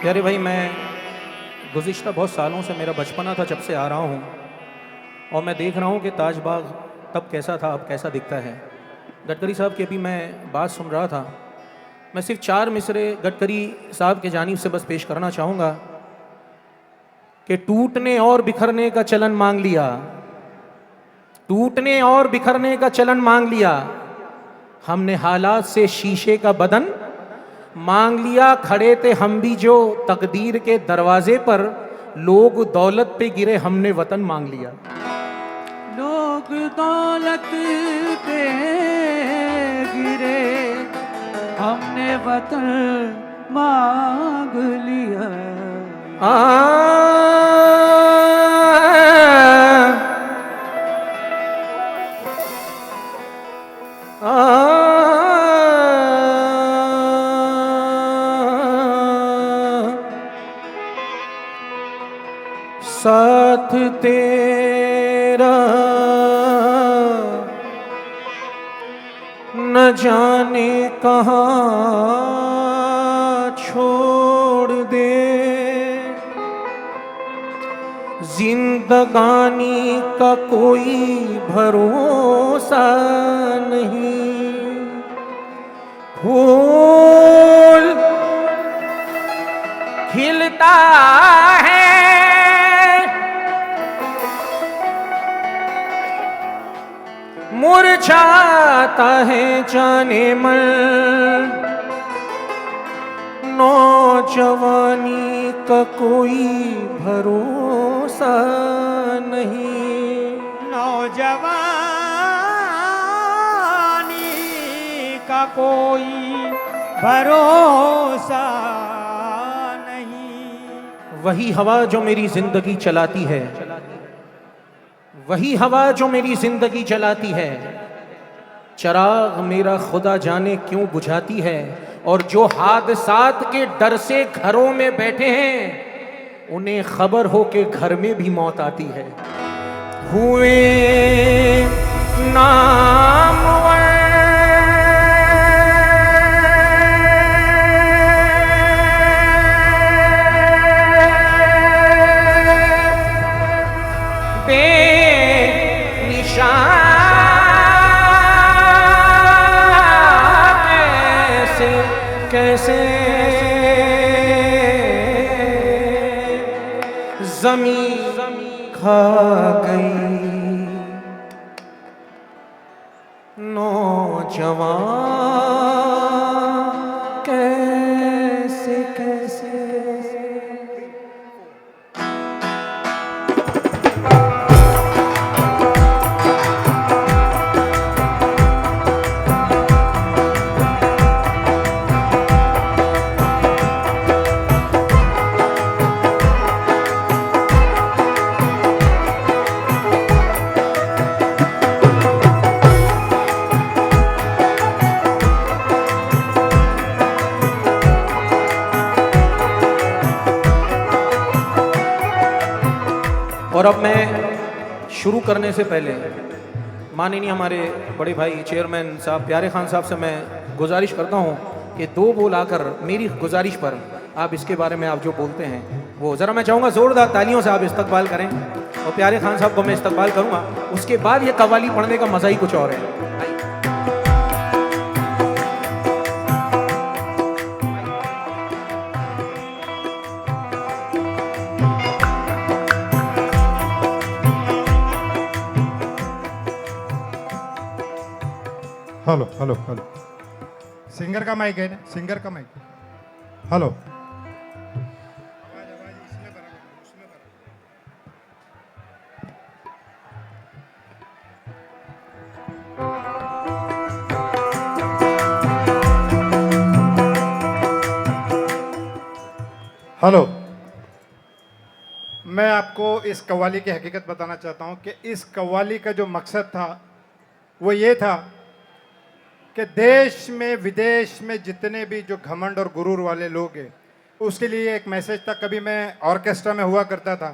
प्यारे भाई, मैं गुज़िश्ता बहुत सालों से, मेरा बचपना था जब से आ रहा हूँ और मैं देख रहा हूँ कि ताजबाग तब कैसा था, अब कैसा दिखता है। गडकरी साहब की अभी मैं बात सुन रहा था। मैं सिर्फ 4 मिसरे गडकरी साहब के जानिब से बस पेश करना चाहूँगा कि टूटने और बिखरने का चलन मांग लिया, टूटने और बिखरने का चलन मांग लिया, हमने हालात से शीशे का बदन मांग लिया। खड़े थे हम भी जो तकदीर के दरवाजे पर, लोग दौलत पे गिरे हमने वतन मांग लिया। लोग दौलत पे गिरे हमने वतन मांग लिया। साथ तेरा न जाने कहाँ छोड़ दे, जिंदगानी का कोई भरोसा नहीं। फूल खिलता है मुरझाता है जाने मन, नौजवानी का कोई भरोसा नहीं। नौजवानी का कोई भरोसा नहीं। वही हवा जो मेरी जिंदगी चलाती है, वही हवा जो मेरी जिंदगी जलाती है, चराग मेरा खुदा जाने क्यों बुझाती है। और जो हादसात के डर से घरों में बैठे हैं, उन्हें खबर हो के घर में भी मौत आती है। हुए नामवर कैसे ज़मीं खा गई नौजवान कैसे कैसे। और अब मैं शुरू करने से पहले माननीय हमारे बड़े भाई चेयरमैन साहब प्यारे खान साहब से मैं गुजारिश करता हूं कि 2 बोल आकर मेरी गुजारिश पर आप इसके बारे में आप जो बोलते हैं वो ज़रा मैं चाहूँगा ज़ोरदार तालियों से आप इस्तकबाल करें। और प्यारे खान साहब को मैं इस्तकबाल करूँगा, उसके बाद ये कव्वाली पढ़ने का मज़ा ही कुछ और है। हेलो हेलो हेलो, सिंगर का माइक है ना, सिंगर का माइक। Hello, hello. मैं आपको इस कव्वाली की हकीकत बताना चाहता हूँ कि इस कव्वाली का जो मकसद था वो ये था कि देश में विदेश में जितने भी जो घमंड और गुरूर वाले लोग हैं उसके लिए एक मैसेज था। कभी मैं ऑर्केस्ट्रा में हुआ करता था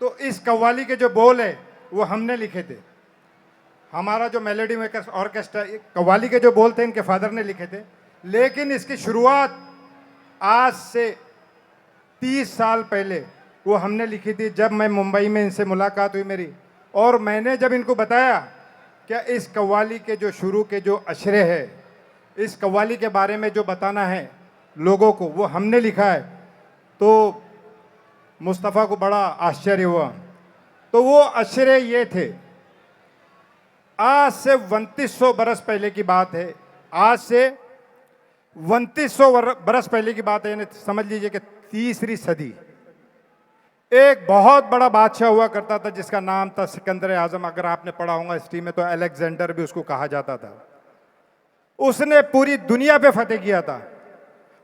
तो इस कव्वाली के जो बोल है वो हमने लिखे थे। हमारा जो मेलोडी मेकर्स ऑर्केस्ट्रा, कव्वाली के जो बोल थे इनके फादर ने लिखे थे, लेकिन इसकी शुरुआत आज से 30 साल पहले वो हमने लिखी थी, जब मैं मुंबई में इनसे मुलाकात हुई मेरी, और मैंने जब इनको बताया कि इस कव्वाली के जो शुरू के जो अशरे है, इस कव्वाली के बारे में जो बताना है लोगों को, वो हमने लिखा है, तो मुस्तफ़ा को बड़ा आश्चर्य हुआ। तो वो अशरे ये थे, आज से 2900 बरस पहले की बात है, आज से 2900 बरस पहले की बात है, यानी समझ लीजिए कि तीसरी सदी। एक बहुत बड़ा बादशाह हुआ करता था जिसका नाम था सिकंदर आजम। अगर आपने पढ़ा होगा हिस्ट्री में तो अलेक्जेंडर भी उसको कहा जाता था। उसने पूरी दुनिया पे फतेह किया था।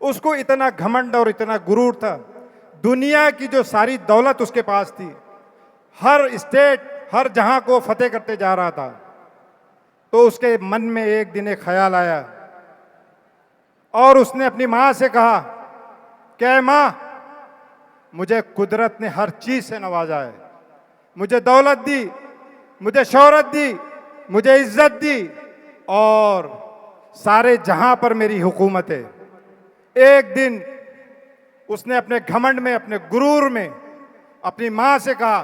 उसको इतना घमंड और इतना गुरूर था, दुनिया की जो सारी दौलत उसके पास थी, हर स्टेट हर जहां को फतेह करते जा रहा था। तो उसके मन में एक दिन एक ख्याल आया और उसने अपनी माँ से कहा कि माँ, मुझे कुदरत ने हर चीज से नवाजा है, मुझे दौलत दी, मुझे शोहरत दी, मुझे इज्जत दी और सारे जहां पर मेरी हुकूमत है। एक दिन उसने अपने घमंड में, अपने गुरूर में अपनी माँ से कहा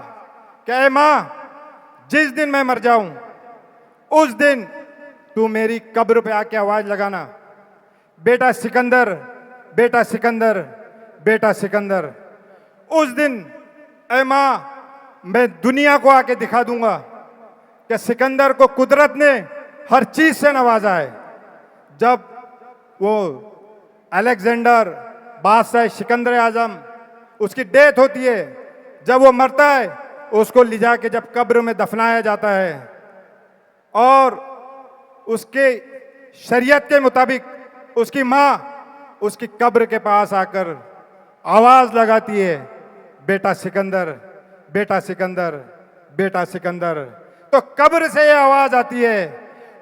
कि माँ, जिस दिन मैं मर जाऊं उस दिन तू मेरी कब्र पे आके आवाज लगाना, बेटा सिकंदर, बेटा सिकंदर, बेटा सिकंदर। उस दिन ऐ माँ, मैं दुनिया को आके दिखा दूंगा कि सिकंदर को कुदरत ने हर चीज से नवाजा है। जब वो अलेक्जेंडर बादशाह सिकंदर आजम उसकी डेथ होती है, जब वो मरता है, उसको ले जाके जब कब्र में दफनाया जाता है और उसके शरीयत के मुताबिक उसकी माँ उसकी कब्र के पास आकर आवाज लगाती है, बेटा सिकंदर, बेटा सिकंदर, बेटा सिकंदर। तो कब्र से ये आवाज आती है,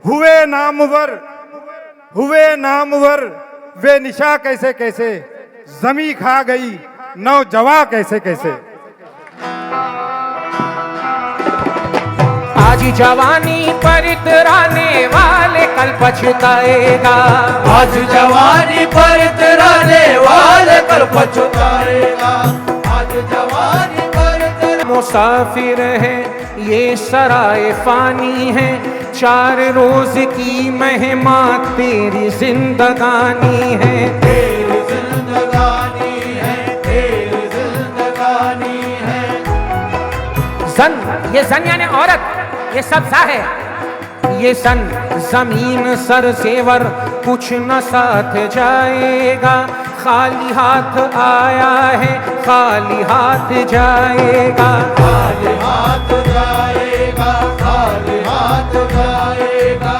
हुए नामवर, हुए नामवर, वे निशा कैसे कैसे, जमी खा गई नौजवा कैसे कैसे। आज जवानी पर इतराने वाले कल पछताएगा, आज जवानी पर इतराने वाले कल पछताएगा, आज जवानी पर इतराने। मुसाफिर है ये सराय फानी है, 4 रोज की मेहमा तेरी जिंदगानी है, तेरी जिंदगानी है, तेरी जिंदगानी है। जन, ये जन यानी औरत, ये सब सा है। ये सन जमीन सर सेवर कुछ न साथ जाएगा, खाली हाथ आया है खाली हाथ जाएगा, खाली हाथ जाएगा, खाली हाथ जाएगा।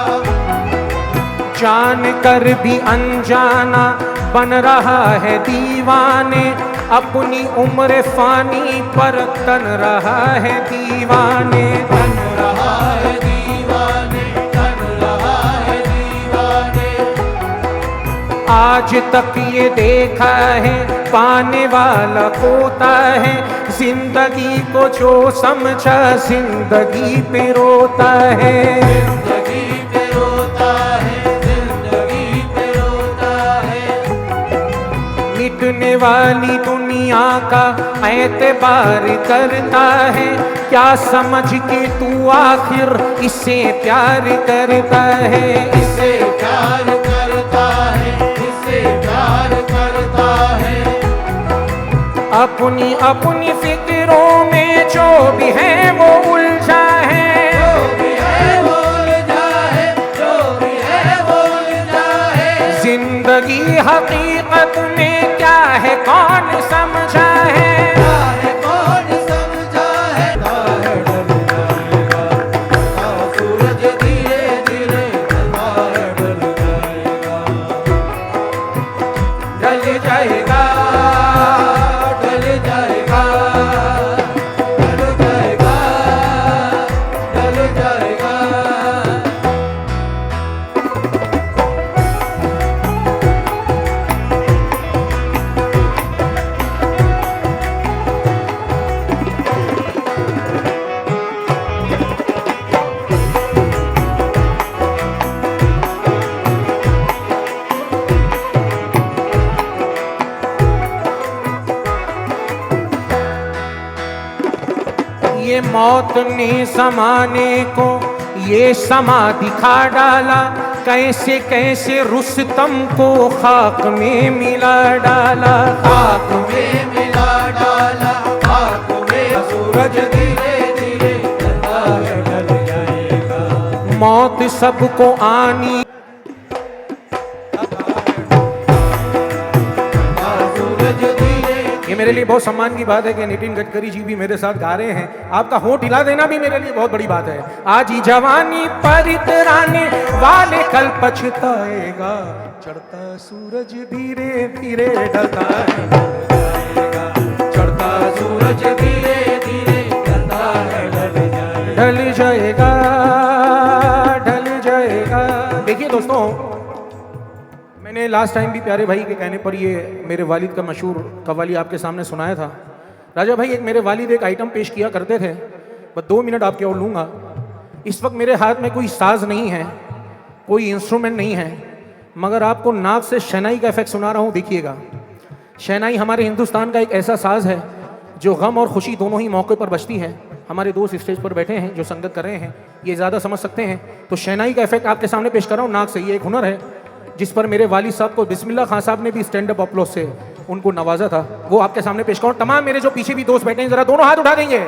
जान कर भी अनजाना बन रहा है दीवाने, अपनी उम्र फानी पर तन रहा है दीवाने, तन रहा है दीवाने, तन रहा है दीवाने। आज तक ये देखा है पाने वाला खोता है, जिंदगी को जो समझा जिंदगी पे रोता है, जिंदगी पे रोता है, जिंदगी पे रोता है। मिटने वाली दुनिया का एतबार करता है, क्या समझ के तू आखिर इससे प्यार करता है, इससे प्यार करता है, इससे प्यार करता है। अपनी अपनी फिक्रों में जो भी है वो उलझा है, जो भी है वो उलझा है, जो भी है वो उलझा है। जिंदगी हकीकत में क्या है कौन समझा है, क्या है कौन समझा है। ढल जाएगा, सूरज धीरे धीरे ढल जाएगा, ढल जाएगा, ढल जाएगा, ढल जाएगा, ढल जाएगा। मौत ने जमाने को ये समा दिखा डाला, कैसे कैसे रुस्तम को खाक में मिला डाला। खाक में मिला डाला, खाक में सूरज धीरे धीरे ढलता है, ढल जाएगा। मौत सबको आनी, सूरज धीरे ये मेरे लिए बहुत सम्मान की बात है कि नितिन गडकरी जी भी मेरे साथ गा रहे हैं। आपका होंठ हिला देना भी मेरे लिए बहुत बड़ी बात है। आज ही जवानी पर इतराने वाले कल पछताएगा, चढ़ता सूरज धीरे धीरे ढलता है, चढ़ता सूरज धीरे धीरे ढलता है, ढल जाएगा। ढल जाएगा। देखिए दोस्तों, मैंने लास्ट टाइम भी प्यारे भाई के कहने पर ये मेरे वालिद का मशहूर कव्वाली आपके सामने सुनाया था। राजा भाई, एक मेरे वालिद एक आइटम पेश किया करते थे, बस 2 मिनट आपके और लूँगा। इस वक्त मेरे हाथ में कोई साज नहीं है, कोई इंस्ट्रूमेंट नहीं है, मगर आपको नाक से शहनाई का इफेक्ट सुना रहा हूँ, देखिएगा। शहनाई हमारे हिंदुस्तान का एक ऐसा साज है जो गम और खुशी दोनों ही मौके पर बजती है। हमारे दोस्त स्टेज पर बैठे हैं जो संगत कर रहे हैं, ये ज़्यादा समझ सकते हैं। तो शहनाई का इफेक्ट आपके सामने पेश कर रहा हूँ नाक से। ये एक हुनर है जिस पर मेरे वालिद साहब को बिस्मिल्लाह खान साहब ने भी स्टैंड अप अपलोड से उनको नवाजा था। वो आपके सामने पेश करूँ। तमाम मेरे जो पीछे भी दोस्त बैठे हैं, जरा दोनों हाथ उठा देंगे।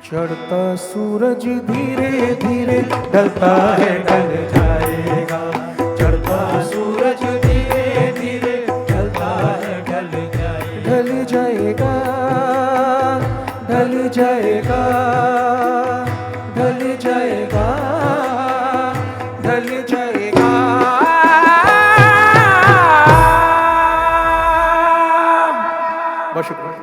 चढ़ता सूरज धीरे धीरे ढलता है, ढल जाएगा। चढ़ता सूरज धीरे धीरे ढलता है, ढल जाएगा। ढल जाएगा, ढल जाएगा, ढल जाएगा, ढल जाएगा। बहुत शुक्रिया।